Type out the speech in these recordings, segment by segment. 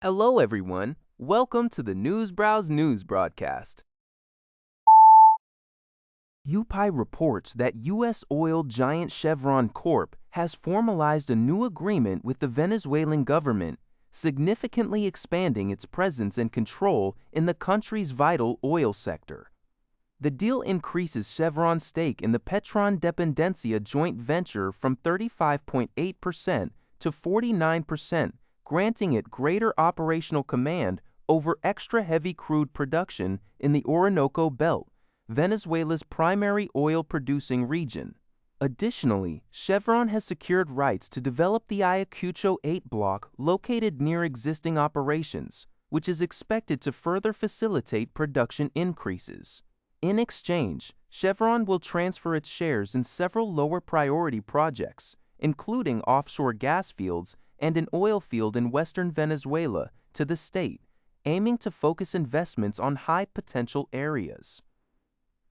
Hello, everyone. Welcome to the Newsbrowse News broadcast. UPI reports that U.S. oil giant Chevron Corp. has formalized a new agreement with the Venezuelan government, significantly expanding its presence and control in the country's vital oil sector. The deal increases Chevron's stake in the Petron Dependencia joint venture from 35.8% to 49%, granting it greater operational command over extra-heavy crude production in the Orinoco Belt, Venezuela's primary oil-producing region. Additionally, Chevron has secured rights to develop the Ayacucho 8 block located near existing operations, which is expected to further facilitate production increases. In exchange, Chevron will transfer its shares in several lower-priority projects, including offshore gas fields and an oil field in western Venezuela, to the state, aiming to focus investments on high-potential areas.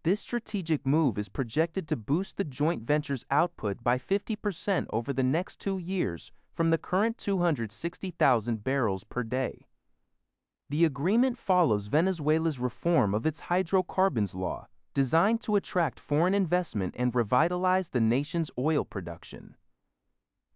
This strategic move is projected to boost the joint venture's output by 50% over the next 2 years from the current 260,000 barrels per day. The agreement follows Venezuela's reform of its hydrocarbons law, designed to attract foreign investment and revitalize the nation's oil production.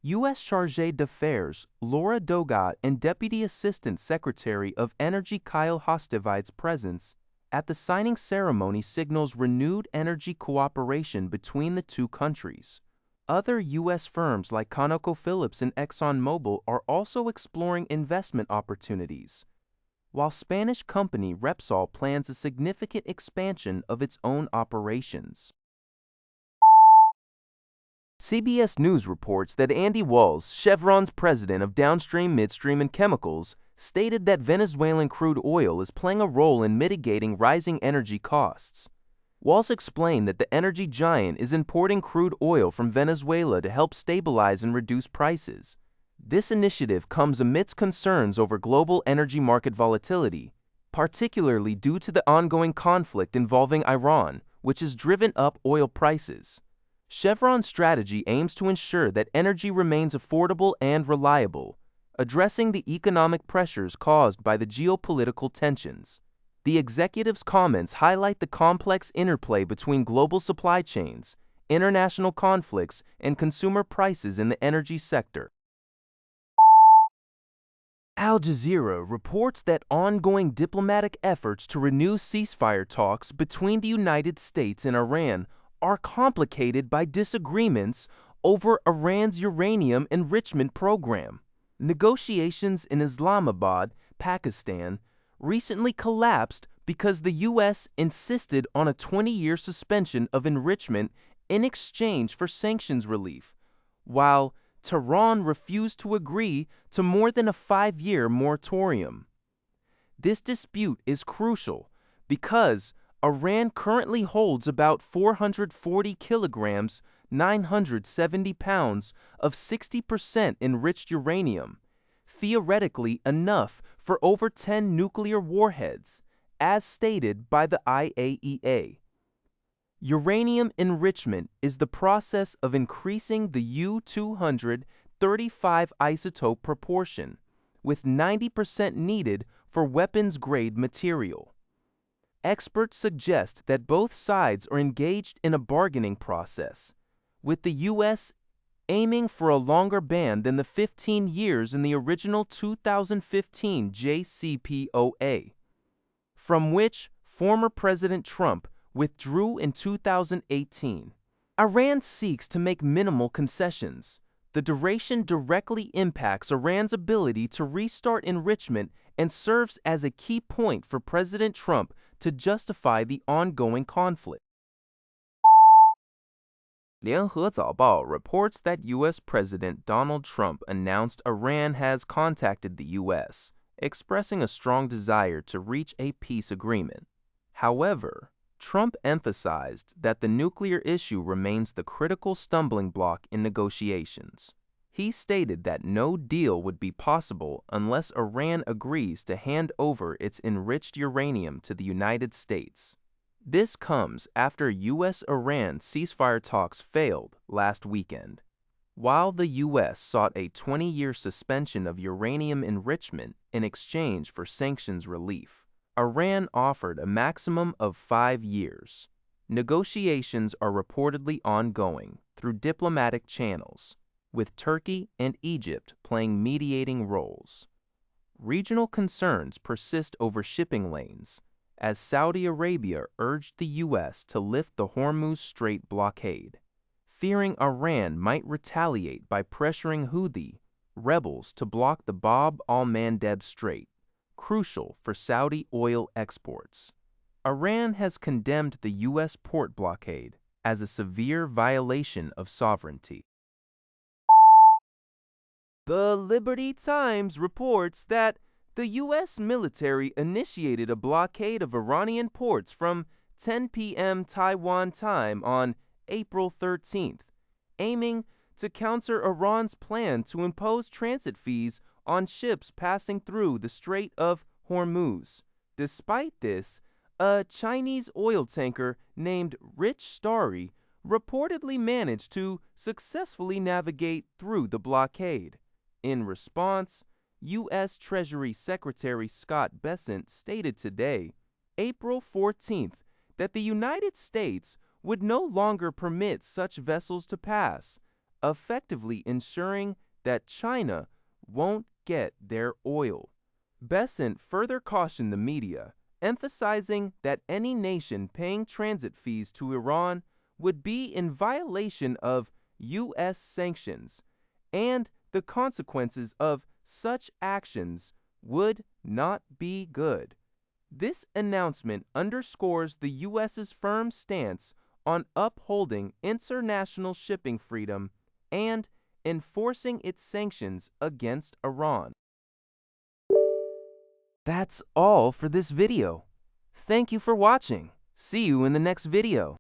U.S. Chargé d'Affaires Laura Dogat and Deputy Assistant Secretary of Energy Kyle Hostevid's presence at the signing ceremony signals renewed energy cooperation between the two countries. Other U.S. firms like ConocoPhillips and ExxonMobil are also exploring investment opportunities, while Spanish company Repsol plans a significant expansion of its own operations. CBS News reports that Andy Walls, Chevron's president of downstream, midstream, and chemicals, stated that Venezuelan crude oil is playing a role in mitigating rising energy costs. Walls explained that the energy giant is importing crude oil from Venezuela to help stabilize and reduce prices. This initiative comes amidst concerns over global energy market volatility, particularly due to the ongoing conflict involving Iran, which has driven up oil prices. Chevron's strategy aims to ensure that energy remains affordable and reliable, addressing the economic pressures caused by the geopolitical tensions. The executive's comments highlight the complex interplay between global supply chains, international conflicts, and consumer prices in the energy sector. Al Jazeera reports that ongoing diplomatic efforts to renew ceasefire talks between the United States and Iran are complicated by disagreements over Iran's uranium enrichment program. Negotiations in Islamabad, Pakistan, recently collapsed because the U.S. insisted on a 20-year suspension of enrichment in exchange for sanctions relief, while Tehran refused to agree to more than a 5-year moratorium. This dispute is crucial because Iran currently holds about 440 kilograms, 970 pounds of 60% enriched uranium, theoretically enough for over 10 nuclear warheads, as stated by the IAEA. Uranium enrichment is the process of increasing the U-235 isotope proportion, with 90% needed for weapons-grade material. Experts suggest that both sides are engaged in a bargaining process, with the U.S. aiming for a longer ban than the 15 years in the original 2015 JCPOA, from which former President Trump withdrew in 2018. Iran seeks to make minimal concessions. The duration directly impacts Iran's ability to restart enrichment and serves as a key point for President Trump to justify the ongoing conflict. 联合早报 reports that U.S. President Donald Trump announced Iran has contacted the U.S., expressing a strong desire to reach a peace agreement. However, Trump emphasized that the nuclear issue remains the critical stumbling block in negotiations. He stated that no deal would be possible unless Iran agrees to hand over its enriched uranium to the United States. This comes after U.S.-Iran ceasefire talks failed last weekend. While the U.S. sought a 20-year suspension of uranium enrichment in exchange for sanctions relief, Iran offered a maximum of 5 years. Negotiations are reportedly ongoing through diplomatic channels, with Turkey and Egypt playing mediating roles. Regional concerns persist over shipping lanes, as Saudi Arabia urged the U.S. to lift the Hormuz Strait blockade, fearing Iran might retaliate by pressuring Houthi rebels to block the Bab al-Mandeb Strait, crucial for Saudi oil exports. Iran has condemned the U.S. port blockade as a severe violation of sovereignty. The Liberty Times reports that the U.S. military initiated a blockade of Iranian ports from 10 p.m. Taiwan time on April 13th, aiming to counter Iran's plan to impose transit fees on ships passing through the Strait of Hormuz. Despite this, a Chinese oil tanker named Rich Starry reportedly managed to successfully navigate through the blockade. In response, U.S. Treasury Secretary Scott Bessent stated today, April 14th, that the United States would no longer permit such vessels to pass, effectively ensuring that China won't get their oil. Bessent further cautioned the media, emphasizing that any nation paying transit fees to Iran would be in violation of U.S. sanctions, and the consequences of such actions would not be good. This announcement underscores the U.S.'s firm stance on upholding international shipping freedom and enforcing its sanctions against Iran. That's all for this video. Thank you for watching. See you in the next video.